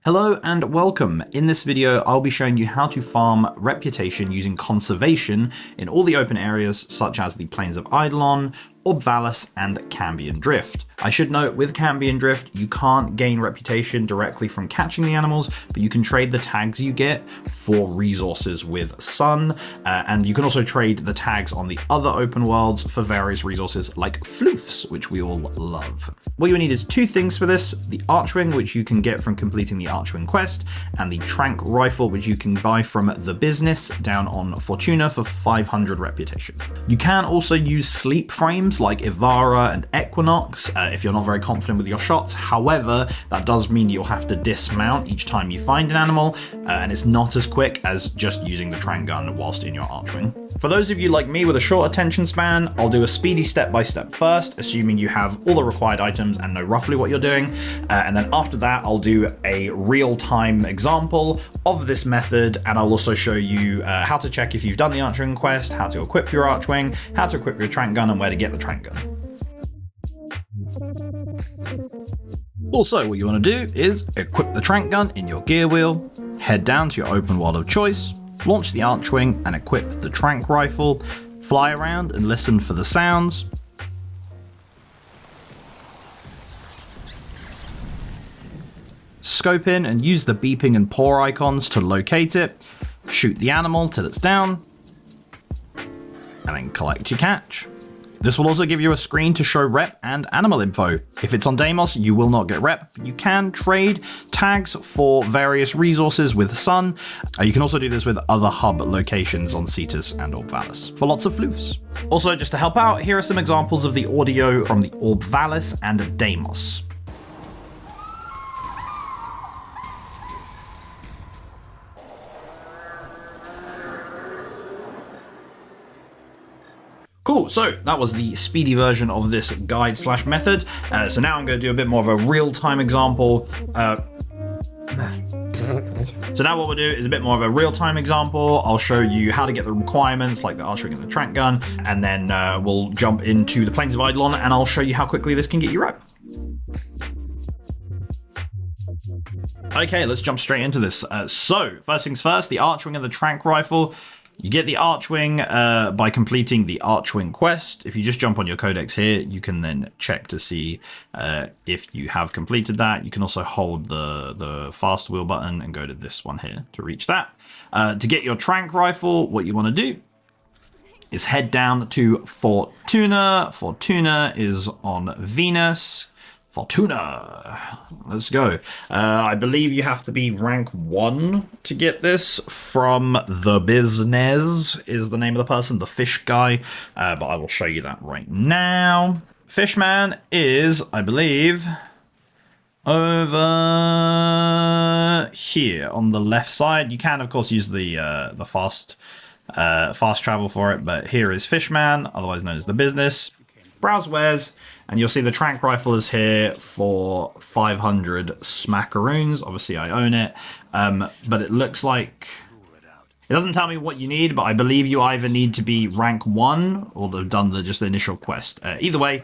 Hello and welcome. In this video, I'll be showing you how to farm reputation using conservation in all the open areas such as the Plains of Eidolon, Orb Vallis, and Cambion Drift. I should note, with Cambion Drift, you can't gain reputation directly from catching the animals, but you can trade the tags you get for resources with Sun, and you can also trade the tags on the other open worlds for various resources like floofs, which we all love. What you need is two things for this: the Archwing, which you can get from completing the Archwing quest, and the Trank Rifle, which you can buy from the business down on Fortuna for 500 reputation. You can also use sleep frames like Ivara and Equinox if you're not very confident with your shots. However, that does mean you'll have to dismount each time you find an animal, and it's not as quick as just using the Trank gun whilst in your Archwing. For those of you like me with a short attention span, I'll do a speedy step-by-step first, assuming you have all the required items and know roughly what you're doing, and then after that I'll do a real-time example of this method, and I'll also show you how to check if you've done the Archwing quest, how to equip your Archwing, how to equip your Trank gun, and where to get the Trank gun. Also, what you want to do is equip the Trank gun in your gear wheel, head down to your open world of choice, launch the Archwing and equip the Trank rifle, fly around and listen for the sounds. Scope in and use the beeping and paw icons to locate it, shoot the animal till it's down, and then collect your catch. This will also give you a screen to show rep and animal info. If it's on Deimos, you will not get rep. You can trade tags for various resources with Sun. You can also do this with other hub locations on Cetus and Orb Vallis for lots of floofs. Also, just to help out, here are some examples of the audio from the Orb Vallis and Deimos. Cool, so that was the speedy version of this guide / method. So now I'm going to do a bit more of a real-time example. So now what we'll do is a bit more of a real-time example. I'll show you how to get the requirements like the Archwing and the Trank gun, and then we'll jump into the Plains of Eidolon and I'll show you how quickly this can get you rep. Okay, let's jump straight into this. So first things first, the Archwing and the Trank rifle. You get the Archwing by completing the Archwing quest. If you just jump on your codex here, you can then check to see if you have completed that. You can also hold the fast wheel button and go to this one here to reach that. To get your Trank rifle, what you want to do is head down to Fortuna. Fortuna is on Venus. Fortuna. Let's go. I believe you have to be rank 1 to get this from the business is the name of the person, the fish guy. But I will show you that right now. Fishman is, I believe, over here on the left side. You can, of course, use the fast travel for it, but here is Fishman, otherwise known as the business. Browse wares, and you'll see the Trank rifle is here for 500 smackaroons. Obviously I own it, but it looks like it doesn't tell me what you need, but I believe you either need to be rank 1 or have done just the initial quest. Either way,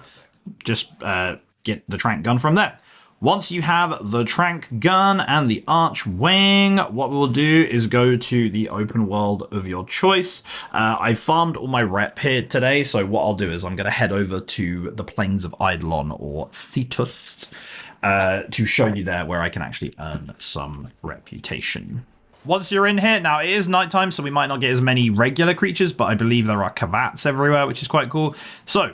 just get the Trank gun from there. Once you have the Trank gun and the Archwing, what we'll do is go to the open world of your choice. I farmed all my rep here today, so what I'll do is I'm going to head over to the Plains of Eidolon, or Cetus, to show you there where I can actually earn some reputation. Once you're in here, now it is nighttime, so we might not get as many regular creatures, but I believe there are cavats everywhere, which is quite cool. So,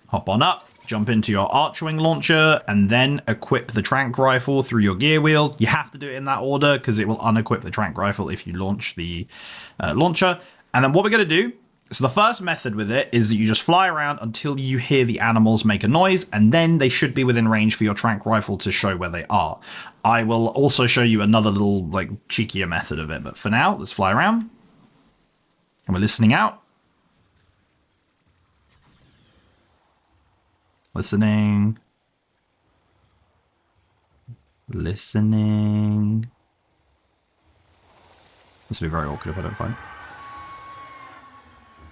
hop on up. Jump into your Archwing launcher and then equip the Trank rifle through your gear wheel. You have to do it in that order because it will unequip the Trank rifle if you launch the launcher. And then what we're going to do, so the first method with it is that you just fly around until you hear the animals make a noise, and then they should be within range for your Trank rifle to show where they are. I will also show you another little cheekier method of it, but for now, let's fly around. And we're listening out. Listening. This will be very awkward if I don't find.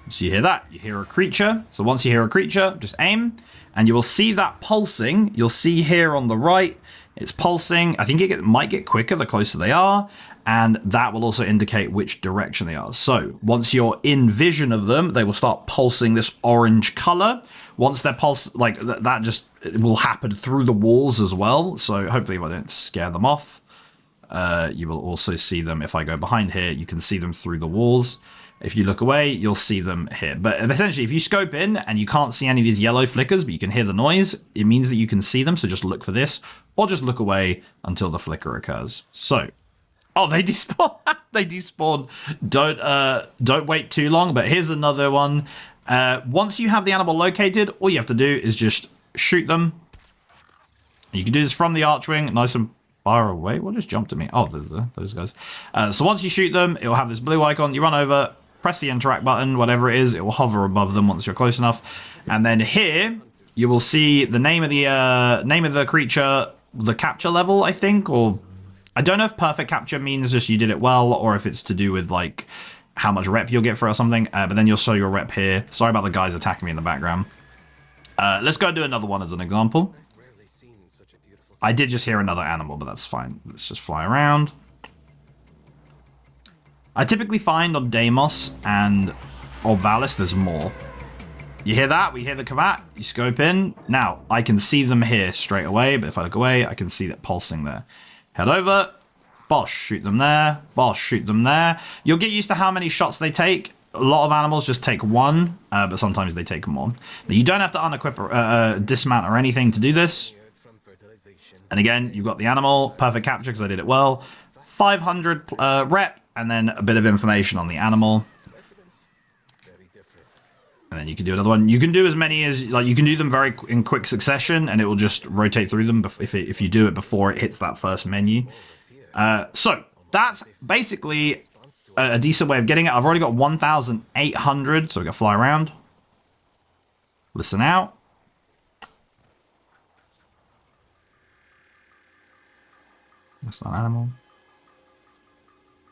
So you hear that. You hear a creature. So once you hear a creature, just aim. And you will see that pulsing. You'll see here on the right, it's pulsing. I think it might get quicker the closer they are. And that will also indicate which direction they are. So once you're in vision of them, they will start pulsing this orange color. Once they're like that just it will happen through the walls as well. So hopefully if I don't scare them off, you will also see them. If I go behind here, you can see them through the walls. If you look away, you'll see them here. But essentially, if you scope in and you can't see any of these yellow flickers, but you can hear the noise, it means that you can see them. So just look for this, or just look away until the flicker occurs. So, oh, they despawn. They despawn. Don't wait too long. But here's another one. Once you have the animal located, all you have to do is just shoot them. You can do this from the archwing, nice and far away. What just jumped at me? Oh, there's those guys. So once you shoot them, it will have this blue icon. You run over, press the interact button, whatever it is. It will hover above them once you're close enough. And then here, you will see the name of the creature, the capture level, I think, or I don't know if perfect capture means just you did it well, or if it's to do with like how much rep you'll get for it or something. But then you'll show your rep here. Sorry about the guys attacking me in the background. Let's go and do another one as an example. I did just hear another animal, but that's fine. Let's just fly around. I typically find on Deimos and Orb Vallis, there's more. You hear that? We hear the Kavat. You scope in. Now, I can see them here straight away, but if I look away, I can see that pulsing there. Head over. Bosh, shoot them there. Bosh, shoot them there. You'll get used to how many shots they take. A lot of animals just take one, but sometimes they take more. Now, you don't have to unequip or dismount or anything to do this. And again, you've got the animal, perfect capture because I did it well. 500 rep, and then a bit of information on the animal. And then you can do another one. You can do as many as, like, you can do them in quick succession, and it will just rotate through them if you do it before it hits that first menu. So that's basically a decent way of getting it. I've already got 1,800, so we got to fly around. Listen out. That's not an animal.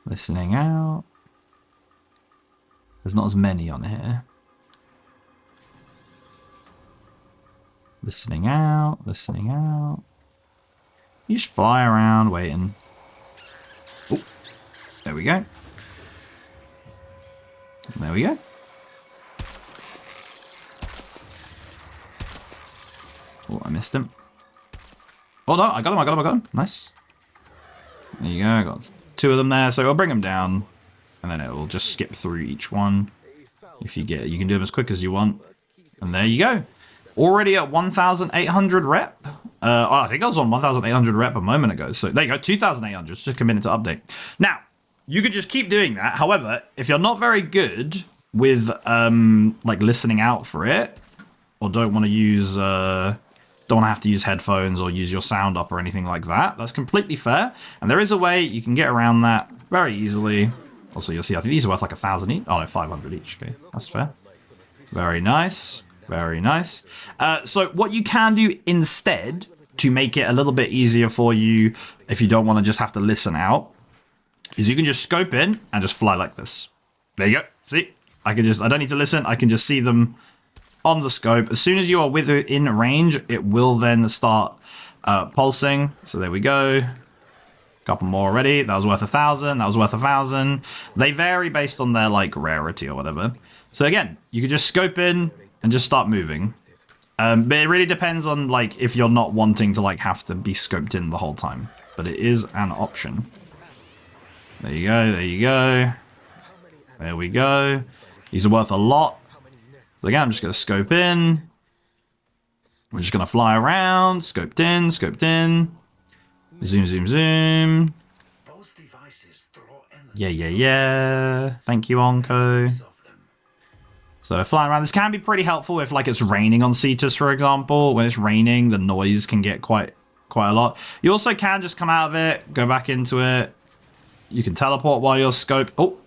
Listening out. There's not as many on here. Listening out, listening out. You just fly around waiting. Oh, there we go. There we go. Oh, I missed him. Oh no, I got him. Nice. There you go, I got 2 of them there, so I'll bring them down, and then it will just skip through each one. If you can do them as quick as you want. And there you go. Already at 1,800 rep. I think I was on 1,800 rep a moment ago. So there you go, 2,800, just a minute to update. Now, you could just keep doing that. However, if you're not very good with like listening out for it, or don't want to use don't want to have to use headphones or use your sound up or anything like that, that's completely fair. And there is a way you can get around that very easily. Also, you'll see, I think these are worth like 1,000 each. Oh no, 500 each. Okay, that's fair. Very nice. Very nice. So what you can do instead to make it a little bit easier for you, if you don't want to just have to listen out, is you can just scope in and just fly like this. There you go. See? I don't need to listen. I can just see them on the scope. As soon as you are within range, it will then start pulsing. So there we go. Couple more already. That was worth 1,000. That was worth 1,000. They vary based on their like rarity or whatever. So again, you could just scope in and just start moving. But it really depends on like if you're not wanting to like have to be scoped in the whole time. But it is an option. There you go. There you go. There we go. These are worth a lot. So again, I'm just going to scope in. We're just going to fly around. Scoped in. Scoped in. Zoom, zoom, zoom. Yeah. Thank you, Onko. So flying around, this can be pretty helpful if like it's raining on Cetus, for example. When it's raining, the noise can get quite a lot. You also can just come out of it, go back into it. You can teleport while you're scoped. Oh,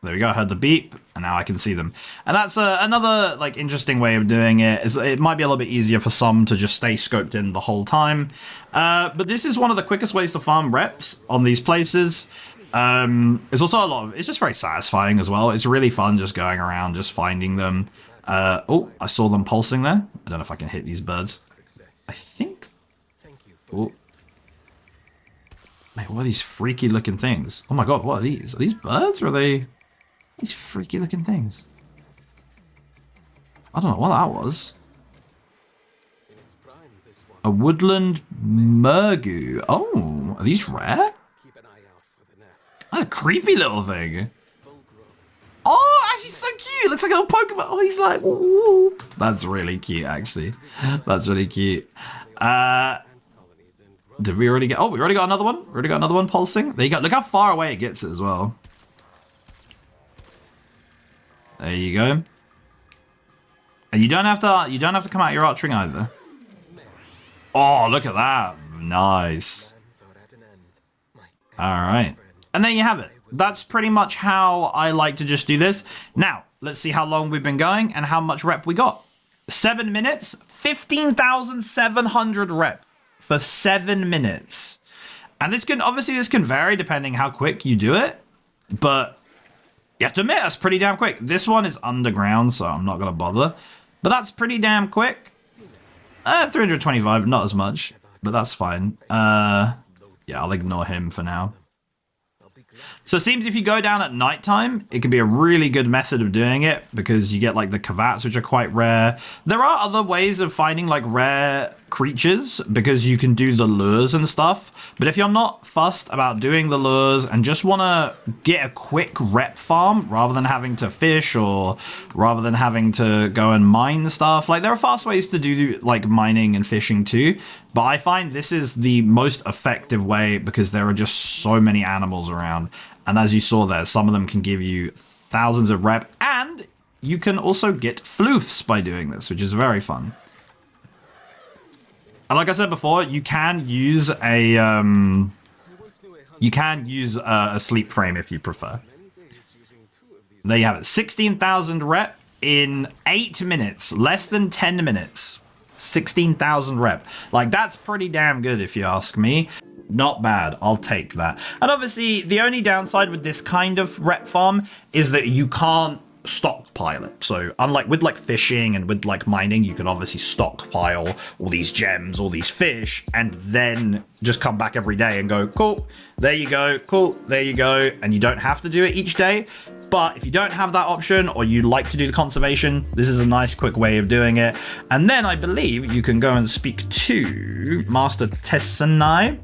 there we go. I heard the beep, and now I can see them. And that's another like interesting way of doing it. It might be a little bit easier for some to just stay scoped in the whole time. But this is one of the quickest ways to farm reps on these places. It's also a lot of, it's just very satisfying as well. It's really fun just going around, just finding them. Oh, I saw them pulsing there. I don't know if I can hit these birds. I think. Oh. Mate, what are these freaky looking things? Oh my god, what are these? Are these birds or are they these freaky looking things? I don't know what that was. A woodland mergu. Oh, are these rare? That's a creepy little thing. Oh, actually so cute. Looks like a little Pokemon. Oh, he's like, ooh. That's really cute, actually. That's really cute. Did we already get... Oh, we already got another one. We already got another one pulsing. There you go. Look how far away it gets it as well. There you go. And you don't have to come out your archering either. Oh, look at that. Nice. All right. And there you have it. That's pretty much how I like to just do this. Now, let's see how long we've been going and how much rep we got. 7 minutes, 15,700 rep for 7 minutes. And this can, obviously this can vary depending how quick you do it, but you have to admit, that's pretty damn quick. This one is underground, so I'm not going to bother, but that's pretty damn quick. 325, not as much, but that's fine. Yeah, I'll ignore him for now. So it seems if you go down at nighttime, it can be a really good method of doing it because you get like the cavats, which are quite rare. There are other ways of finding like rare creatures because you can do the lures and stuff. But if you're not fussed about doing the lures and just want to get a quick rep farm rather than having to fish or rather than having to go and mine stuff, like there are fast ways to do like mining and fishing too. But I find this is the most effective way because there are just so many animals around. And as you saw there, some of them can give you thousands of rep. And you can also get floofs by doing this, which is very fun. And like I said before, you can use a sleep frame if you prefer. There you have it. 16,000 rep in 8 minutes. Less than 10 minutes. 16,000 rep. Like, that's pretty damn good if you ask me. Not bad. I'll take that. And obviously, the only downside with this kind of rep farm is that you can't stockpile it. So unlike with like fishing and with like mining, you can obviously stockpile all these gems, all these fish, and then just come back every day and go, cool, there you go, cool, there you go. And you don't have to do it each day. But if you don't have that option or you like to do the conservation, this is a nice quick way of doing it. And then I believe you can go and speak to Master Tessenai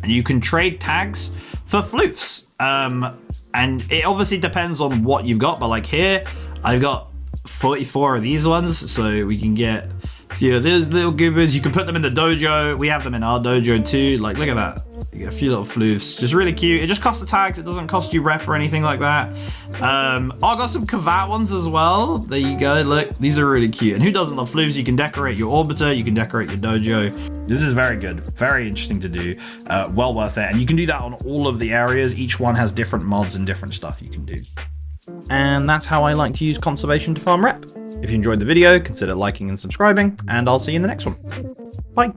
and you can trade tags for floofs. And it obviously depends on what you've got, but like here, I've got 44 of these ones, so we can get a few of these little goobers. You can put them in the dojo. We have them in our dojo too. Like, look at that. You get a few little floofs. Just really cute. It just costs the tags. It doesn't cost you rep or anything like that. I got some Kavat ones as well. There you go. Look, these are really cute. And who doesn't love floofs? You can decorate your orbiter. You can decorate your dojo. This is very good. Very interesting to do. Well worth it. And you can do that on all of the areas. Each one has different mods and different stuff you can do. And that's how I like to use conservation to farm rep. If you enjoyed the video, consider liking and subscribing, and I'll see you in the next one. Bye.